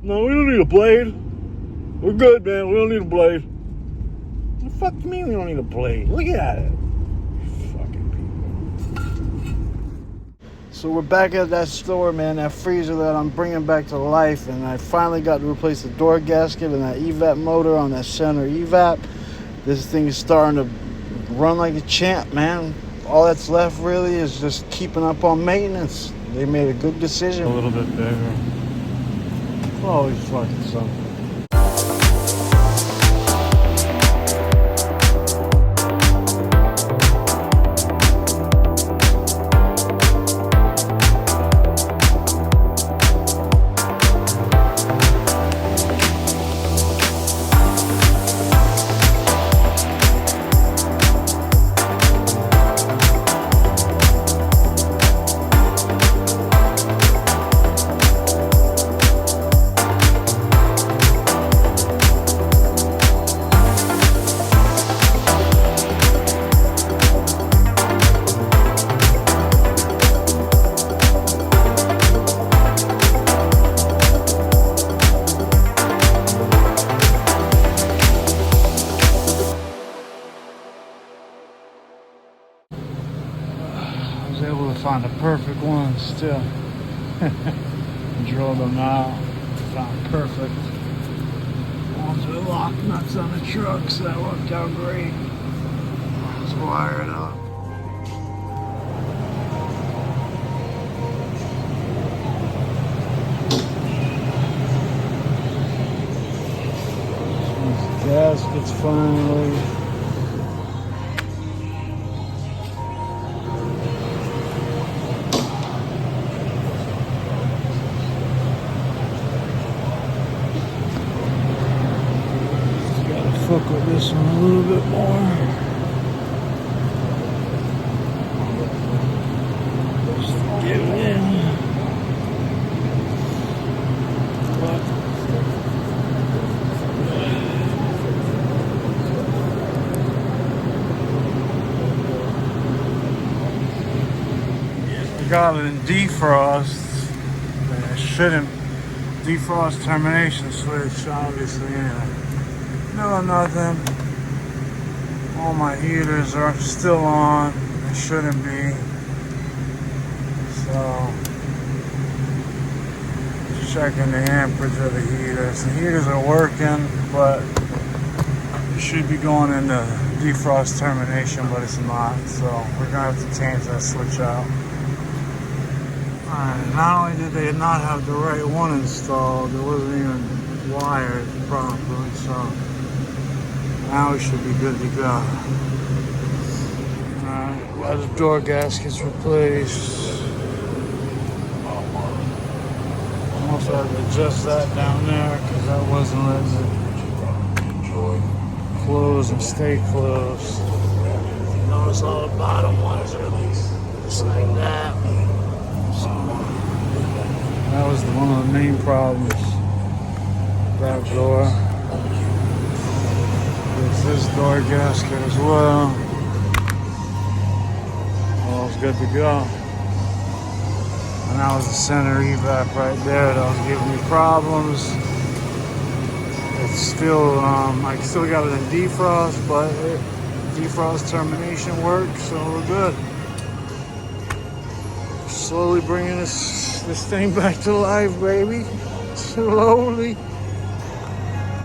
No, we don't need a blade. We're good, man. We don't need a blade. The fuck you mean we don't need a blade? Look at it. Fucking people. So we're back at that store, man. That freezer that I'm bringing back to life. And I finally got to replace the door gasket and that evap motor on that center evap. This thing is starting to run like a champ, man. All that's left really is just keeping up on maintenance. They made a good decision. A little bit bigger. Always fucking something. Able to find the perfect one still. Drilled them out, found perfect ones with lock nuts on the trucks. That worked out great. Let's wire it up. Gaskets finally. Fuck with this one a little bit more. Just get it in. We got it in defrost. It shouldn't defrost termination switch, obviously. Anyway. No, nothing. All my heaters are still on. They shouldn't be. So, just checking the amperage of the heaters. The heaters are working, but it should be going into defrost termination, but it's not. So, we're gonna have to change that switch out. Alright, not only did they not have the right one installed, it wasn't even wired properly, so now we should be good to go. Alright, got the door gaskets replaced. Also had to adjust that down there because that wasn't letting it close and stay closed. Notice all the bottom ones are just like that. So that was one of the main problems. That door. There's this door gasket as well. All's good to go. And that was the center evap right there that was giving me problems. It's still, I still got it in defrost, but defrost termination works, so we're good. Slowly bringing this thing back to life, baby. Slowly.